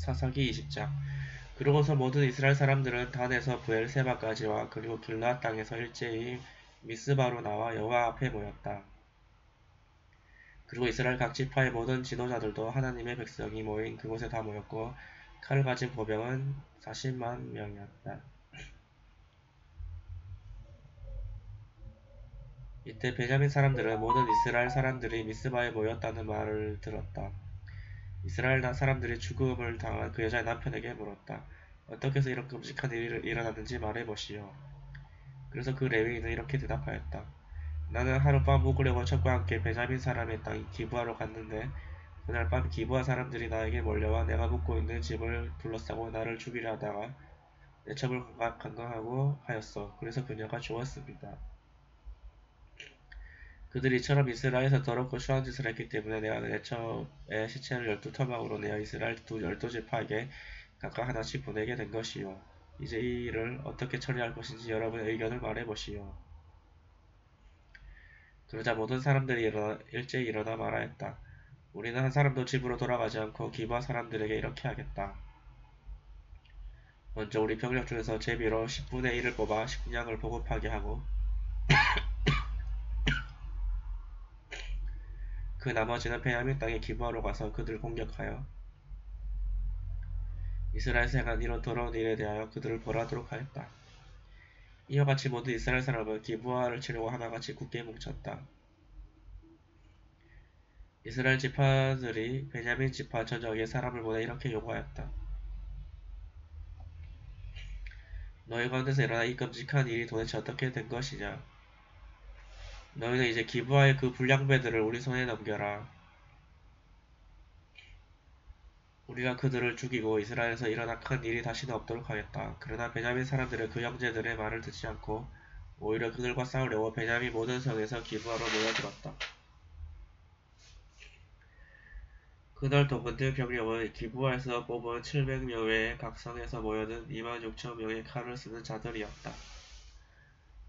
사사기 20장. 그러고서 모든 이스라엘 사람들은 단에서 브엘세바까지와 그리고 길르앗 땅에서 일제히 미스바로 나와 여호와 앞에 모였다. 그리고 이스라엘 각 지파의 모든 지도자들도 하나님의 백성이 모인 그곳에 다 모였고 칼을 가진 보병은 40만 명이었다. 이때 베냐민 사람들은 모든 이스라엘 사람들이 미스바에 모였다는 말을 들었다. 이스라엘 사람들이 죽음을 당한 그 여자의 남편에게 물었다. 어떻게 해서 이런 끔찍한 일이 일어났는지 말해보시오. 그래서 그 레위인은 이렇게 대답하였다. 나는 하룻밤 묵으려고 첩과 함께 베냐민 사람의 땅 기브아로 갔는데 그날 밤 기브아 사람들이 나에게 몰려와 내가 묵고 있는 집을 둘러싸고 나를 죽이려 하다가 내 첩을 강간하고 하였어. 그래서 그녀가 죽었습니다. 그들이 이처럼 이스라엘에서 더럽고 추한 짓을 했기 때문에 내가 내 첩의 시체를 12토막으로 내어 이스라엘 12지파에게 각각 하나씩 보내게 된 것이요. 이제 이 일을 어떻게 처리할 것인지 여러분의 의견을 말해보시오. 그러자 모든 사람들이 일제히 일어나 말하였다. 우리는 한 사람도 집으로 돌아가지 않고 기브아 사람들에게 이렇게 하겠다. 먼저 우리 병력 중에서 제비로 10분의 1을 뽑아 식량을 보급하게 하고 그 나머지는 베냐민 땅의 기브아로 가서 그들을 공격하여 이스라엘에서 행한 이런 더러운 일에 대하여 그들을 벌하도록 하였다. 이와 같이 모든 이스라엘 사람은 기브아를 치려고 하나같이 굳게 뭉쳤다. 이스라엘 지파들이 베냐민 지파 전역에 사람을 보내 이렇게 요구하였다. 너희 가운데서 일어나 이 끔찍한 일이 도대체 어떻게 된 것이냐? 너희는 이제 기브아의 그 불량배들을 우리 손에 넘겨라. 우리가 그들을 죽이고 이스라엘에서 일어난 큰 일이 다시는 없도록 하겠다. 그러나 베냐민 사람들은 그 형제들의 말을 듣지 않고 오히려 그들과 싸우려고 베냐민 모든 성에서 기브아로 모여들었다. 그날 동문들 병력은 기브아에서 뽑은 700명 외에 각 성에서 모여든 26,000명의 칼을 쓰는 자들이었다.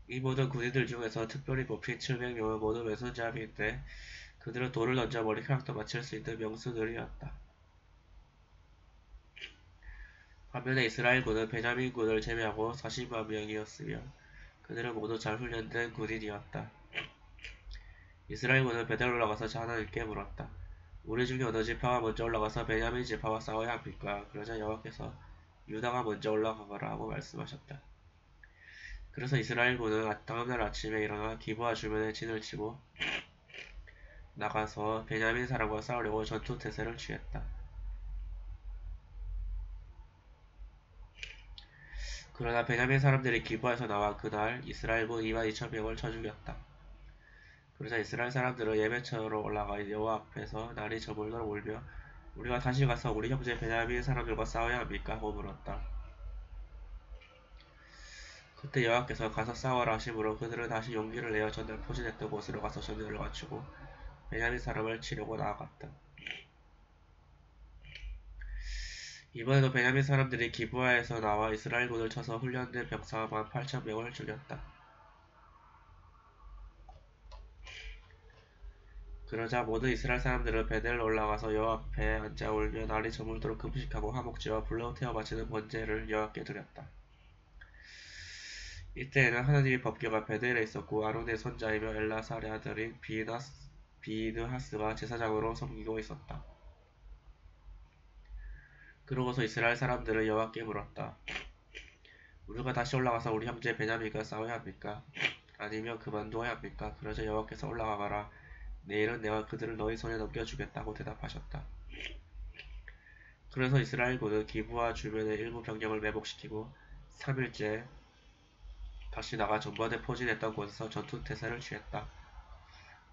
이 모든 군인들 중에서 특별히 뽑힌 700명은 모두 왼손잡이인데 그들은 돌을 던져 머리카락도 맞출 수 있는 명수들이었다. 반면에 이스라엘군은 베냐민군을 제외하고 40만 명이었으며 그들은 모두 잘 훈련된 군인이었다. 이스라엘군은 베델 올라가서 하나님께 물었다. 우리 중에 어느 지파가 먼저 올라가서 베냐민 지파와 싸워야 합니까? 그러자 여호와께서 유다가 먼저 올라가거라 하고 말씀하셨다. 그래서 이스라엘군은 다음날 아침에 일어나 기브아 주변에 진을 치고 나가서 베냐민 사람과 싸우려고 전투 태세를 취했다. 그러나 베냐민 사람들이 기브아에서 나와 그날 이스라엘군 22,000명을 쳐 죽였다. 그러자 이스라엘 사람들은 예배처로 올라가 여호와 앞에서 날이 저물도록 울며 우리가 다시 가서 우리 형제 베냐민 사람들과 싸워야 합니까? 하고 물었다. 그때 여호와께서 가서 싸워라 하심으로 그들은 다시 용기를 내어 전날 포진했던 곳으로 가서 전열을 갖추고 베냐민 사람을 치려고 나아갔다. 이번에도 베냐민 사람들이 기브아에서 나와 이스라엘군을 쳐서 훈련된 병사 18,000명을 죽였다. 그러자 모든 이스라엘 사람들은 베델로 올라가서 여호와 앞에 앉아 울며 날이 저물도록 금식하고 화목제와 불로 태워 바치는 번제를 여호와께 드렸다. 이때에는 하나님의 법궤가 베델에 있었고 아론의 손자이며 엘라살의 아들인 비느하스가 제사장으로 섬기고 있었다. 그러고서 이스라엘 사람들은 여호와께 물었다. 우리가 다시 올라가서 우리 형제 베냐민과 싸워야 합니까? 아니면 그만두어야 합니까? 그러자 여호와께서 올라가거라. 내일은 내가 그들을 너희 손에 넘겨주겠다고 대답하셨다. 그래서 이스라엘군은 기브아 주변의 일부 병력을 매복시키고 3일째 다시 나가 전번에 포진했던 곳에서 전투태세를 취했다.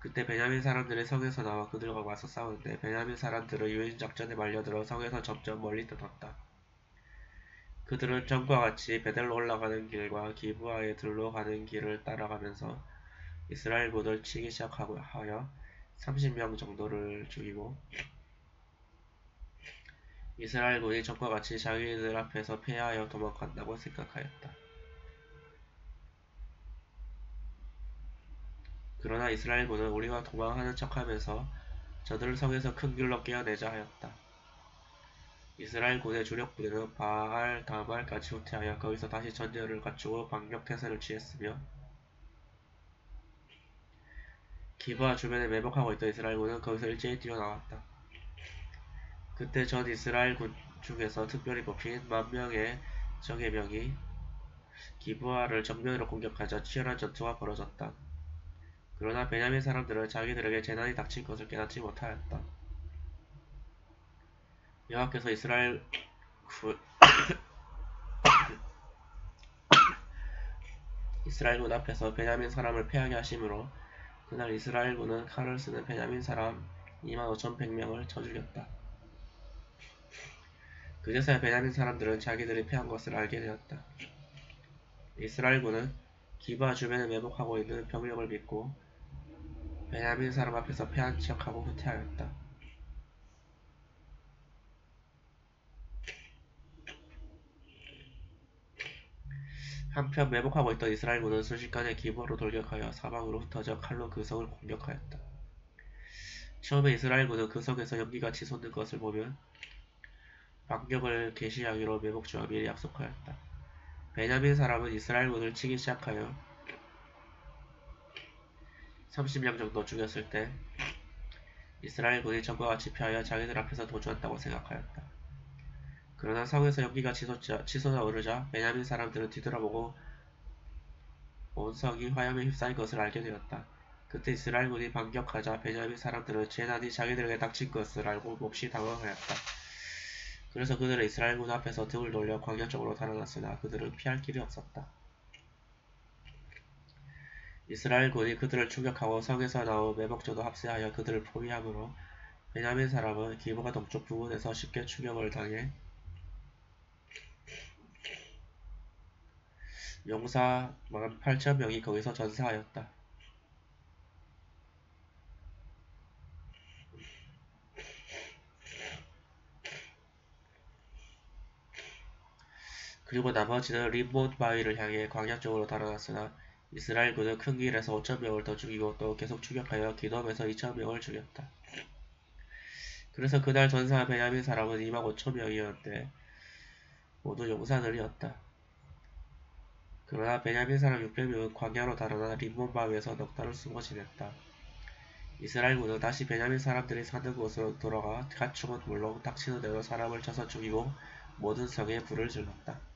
그때 베냐민 사람들이 성에서 나와 그들과 와서 싸우는데 베냐민 사람들은 유인작전에 말려들어 성에서 점점 멀리 떠났다. 그들은 전과 같이 베델로 올라가는 길과 기브아에 들로 가는 길을 따라가면서 이스라엘군을 치기 시작하여 30명 정도를 죽이고 이스라엘군이 전과 같이 자기들 앞에서 패하여 도망간다고 생각하였다. 그러나 이스라엘군은 우리가 도망하는 척하면서 저들을 성에서 큰 길로 깨어내자 하였다. 이스라엘 군의 주력 부대는 바알 다말까지 후퇴하여 거기서 다시 전열을 갖추고 반격 태세를 취했으며 기브아 주변에 매복하고 있던 이스라엘군은 거기서 일제히 뛰어나왔다. 그때 전 이스라엘군 중에서 특별히 뽑힌 10,000명의 적의 병이 기브아를 정면으로 공격하자 치열한 전투가 벌어졌다. 그러나 베냐민 사람들은 자기들에게 재난이 닥칠 것을 깨닫지 못하였다. 여호와께서 이스라엘군 앞에서 베냐민 사람을 패하게 하심으로 그날 이스라엘군은 칼을 쓰는 베냐민 사람 25,100명을 쳐 죽였다. 그제서야 베냐민 사람들은 자기들이 패한 것을 알게 되었다. 이스라엘군은 기브아 주변에 매복하고 있는 병력을 믿고 베냐민 사람 앞에서 패한 척하고 후퇴하였다. 한편 매복하고 있던 이스라엘군은 순식간에 기브아로 돌격하여 사방으로 흩어져 칼로 그 성을 공격하였다. 처음에 이스라엘군은 그 성에서 연기가 치솟는 것을 보면 반격을 개시하기로 매복주와 미리 약속하였다. 베냐민 사람은 이스라엘군을 치기 시작하여 30명 정도 죽였을 때 이스라엘군이 전과 같이 패하여 자기들 앞에서 도주한다고 생각하였다. 그러나 성에서 연기가 치솟아 오르자 베냐민 사람들은 뒤돌아보고 온 성이 화염에 휩싸인 것을 알게 되었다. 그때 이스라엘군이 반격하자 베냐민 사람들은 재난이 자기들에게 닥친 것을 알고 몹시 당황하였다. 그래서 그들은 이스라엘군 앞에서 등을 돌려 광야 쪽으로 달아났으나 그들은 피할 길이 없었다. 이스라엘군이 그들을 추격하고 성에서 나온 매복조도 합세하여 그들을 포위함으로 베냐민 사람은 기브가 동쪽 부근에서 쉽게 추격을 당해 용사 18,000명이 거기서 전사하였다. 그리고 나머지는 림몬 바위를 향해 광야 쪽으로 달아났으나 이스라엘군은 큰 길에서 5,000명을 더 죽이고 또 계속 추격하여 기돔에서 2,000명을 죽였다. 그래서 그날 전사한 베냐민 사람은 25,000명이었는데 모두 용사들이었다. 그러나 베냐민 사람 600명은 광야로 달아나 림몬 바위에서 넉 달을 숨어 지냈다. 이스라엘군은 다시 베냐민 사람들이 사는 곳으로 돌아가 가축은 물론 닥치는 대로 사람을 쳐서 죽이고 모든 성에 불을 질렀다.